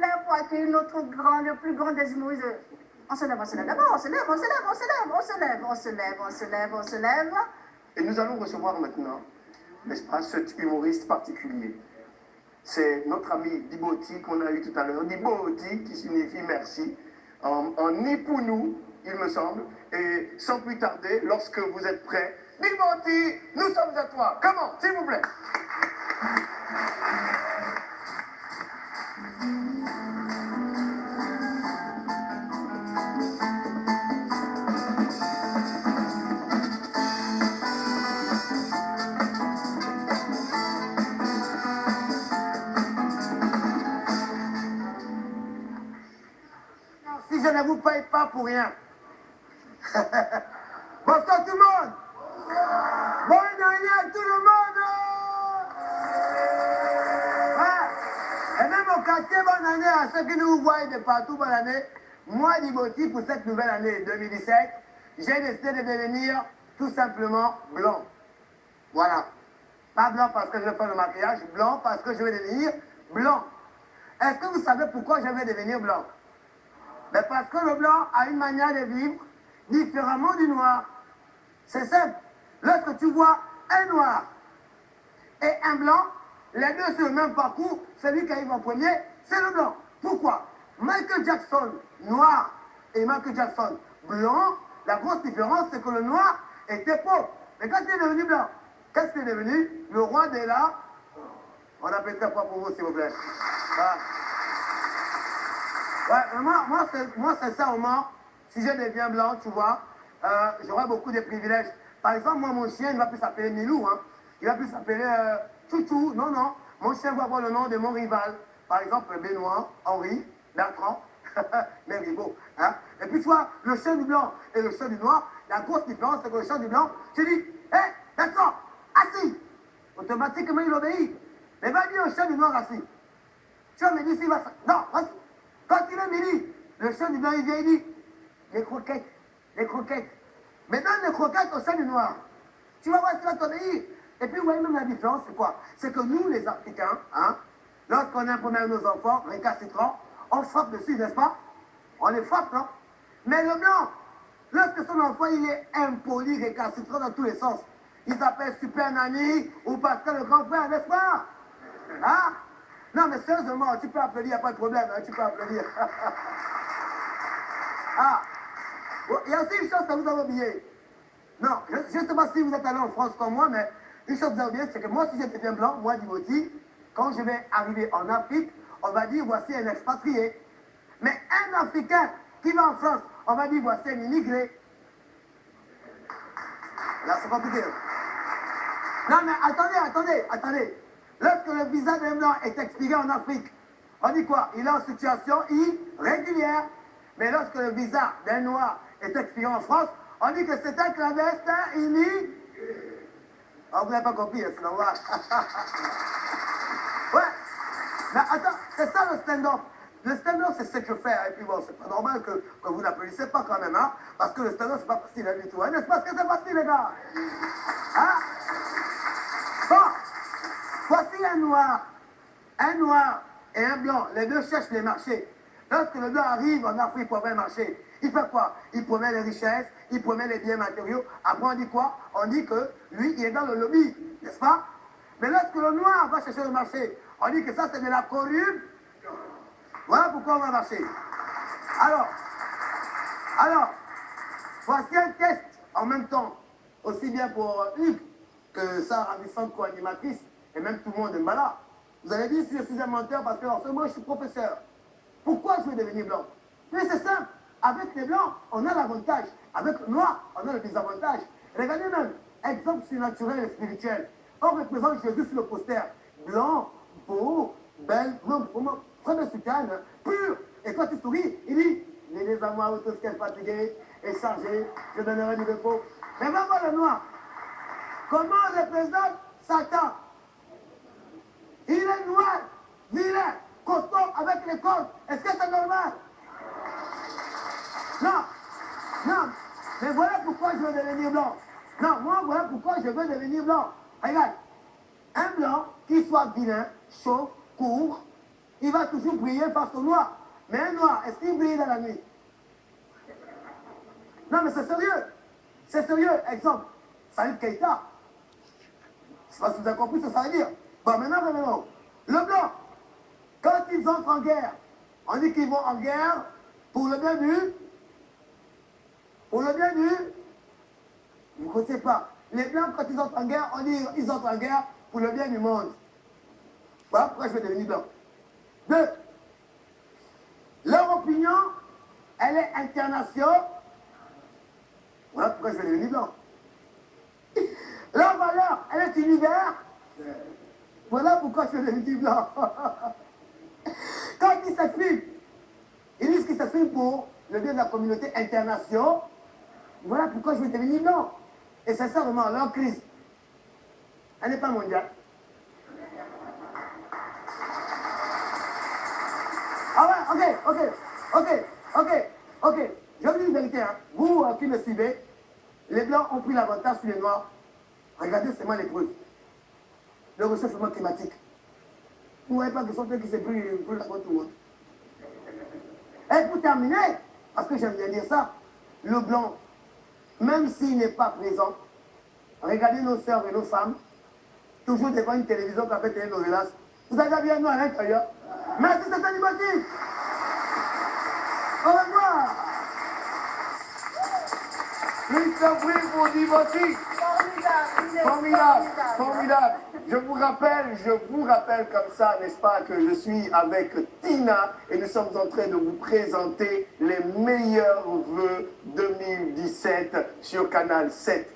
lève pour accueillir notre grand, le plus grand des humoristes. On se lève, d'abord, on se lève, on se lève, on se lève, on se lève, on se lève, on se lève, on se lève. Et nous allons recevoir maintenant, n'est-ce pas, cet humoriste particulier. C'est notre ami Diboti qu'on a eu tout à l'heure. Diboti qui signifie merci en Nipounou, il me semble. Et sans plus tarder, lorsque vous êtes prêts, Diboti, nous sommes à toi. Comment, s'il vous plaît? Si je ne vous paye pas pour rien. Bonsoir tout le monde. Bonne année à tout le monde. Ouais. Et même au quartier, bonne année à ceux qui nous voient de partout, bonne année. Moi, Diboti, pour cette nouvelle année 2017, j'ai décidé de devenir tout simplement blanc. Voilà. Pas blanc parce que je vais faire le maquillage, blanc parce que je vais devenir blanc. Est-ce que vous savez pourquoi je vais devenir blanc? Mais parce que le blanc a une manière de vivre différemment du noir. C'est simple. Lorsque tu vois un noir et un blanc, les deux sur le même parcours, celui qui arrive en premier, c'est le blanc. Pourquoi? Michael Jackson, noir, et Michael Jackson, blanc, la grosse différence, c'est que le noir était pauvre. Mais quand il est devenu blanc, qu'est-ce qu'il est devenu? Le roi de la... On appelle très fort pour vous, s'il vous plaît. Voilà. Ouais, moi c'est ça au moins. Si je deviens blanc, tu vois, j'aurai beaucoup de privilèges. Par exemple, moi, mon chien, il ne va plus s'appeler Milou. Hein. Il va plus s'appeler Chouchou. Non, non. Mon chien va avoir le nom de mon rival. Par exemple, Benoît, Henri, Bertrand, Mérigot. Hein. Et puis, tu vois, le chien du blanc et le chien du noir, la grosse différence, c'est que le chien du blanc, je dis, hé, Bertrand, assis. Automatiquement, il obéit. Mais va dire au chien du noir assis. Tu vas me dire s'il va... Non, vas-y. Quand il est midi, le chien du blanc, il vient, il dit, les croquettes, les croquettes. Mais donne les croquettes au chien du noir. Tu vas voir s'il va t'obéir. Et puis, vous voyez même la différence, c'est quoi? C'est que nous, les Africains, hein, lorsqu'on imprime nos enfants, récalcitrants, on frappe dessus, n'est-ce pas? On les frappe, non? Mais le blanc, lorsque son enfant, il est impoli, récalcitrant dans tous les sens, il s'appelle Super Nani ou Pascal le grand frère, n'est-ce pas? Hein? Non, mais sérieusement, tu peux applaudir, il n'y a pas de problème, hein, tu peux applaudir. Ah, il y a aussi une chose que vous avez oubliée. Non, je ne sais pas si vous êtes allé en France comme moi, mais une chose que vous avez oubliée, c'est que moi, si je deviens blanc, moi, Diboti, quand je vais arriver en Afrique, on va dire, voici un expatrié. Mais un Africain qui va en France, on va dire, voici un immigré. Là, c'est compliqué. Non, mais attendez. Lorsque le visa d'un blanc est expiré en Afrique, on dit quoi? Il est en situation irrégulière. Mais lorsque le visa d'un noir est expiré en France, on dit que c'est un clandestin Oh, vous n'avez pas compris, sinon voilà. Ouais. Mais attends, c'est ça le stand-up. Le stand-up, c'est ce que je fais. Et puis bon, c'est pas normal que vous n'applaudissez pas quand même, hein. Parce que le stand-up, c'est pas facile hein, du tout. Hein, n'est-ce pas que c'est facile, les gars? Hein? Bon. Voici un noir et un blanc, les deux cherchent les marchés. Lorsque le blanc arrive en Afrique pour avoir un marché, il fait quoi? Il promet les richesses, il promet les biens matériaux. Après, on dit quoi? On dit que lui, il est dans le lobby, n'est-ce pas? Mais lorsque le noir va chercher le marché, on dit que ça, c'est de la corruption. Voilà pourquoi on va marcher. Alors, voici un test en même temps, aussi bien pour Hugues que sa ravissante co-animatrice, et même tout le monde est malade. Vous avez dit si je suis un menteur parce que moi je suis professeur. Pourquoi je veux devenir blanc? Mais c'est simple. Avec les blancs, on a l'avantage. Avec le noir, on a le désavantage. Regardez même, exemple surnaturel et spirituel. On représente Jésus sur le poster. Blanc, beau, belle, non, très soutane, pur. Et quand il sourit, il dit, venez à moi, tous qui êtes fatigués et chargés, je donnerai du repos. Mais va voir le noir. Comment on représente Satan? Il est noir, vilain, costaud, avec les cordes. Est-ce que c'est normal? Non. Mais voilà pourquoi je veux devenir blanc. Non, moi, voilà pourquoi je veux devenir blanc. Regarde, un blanc qui soit vilain, chaud, court, il va toujours briller face au noir. Mais un noir, est-ce qu'il brille dans la nuit? Non, mais c'est sérieux. C'est sérieux. Exemple, Salif Keïta. Je ne sais pas si vous avez compris ce que ça veut dire. Bon, maintenant, revenons. Le blanc, quand ils entrent en guerre, on dit qu'ils vont en guerre pour le bien du... Pour le bien du... Vous ne connaissez pas. Les blancs, quand ils entrent en guerre, on dit qu'ils entrent en guerre pour le bien du monde. Voilà pourquoi je vais devenir blanc. Deux, leur opinion, elle est internationale. Voilà pourquoi je vais devenir blanc. Leur valeur, elle est univers. Voilà pourquoi je vais devenir blanc. Quand ils s'expriment, ils disent qu'ils s'expriment pour le bien de la communauté internationale. Voilà pourquoi je vais devenir blanc. Et c'est ça vraiment leur crise. Elle n'est pas mondiale. Ah ouais, ok. Je vous dis une vérité, hein. Vous qui me suivez, les blancs ont pris l'avantage sur les noirs. Regardez seulement les preuves. Le réchauffement climatique. Vous ne voyez pas que sont qui s'est pris la faute tout le monde. Et pour terminer, parce que j'aime bien dire ça, le blanc, même s'il n'est pas présent, regardez nos sœurs et nos femmes, toujours devant une télévision qui a fait nos relations. Vous avez bien nous à l'intérieur. Merci, c'est animatif. Au revoir. Mr. Free pour Divotti. Formidable. Je vous rappelle comme ça, n'est-ce pas, que je suis avec Tina et nous sommes en train de vous présenter les meilleurs vœux 2017 sur Canal 7.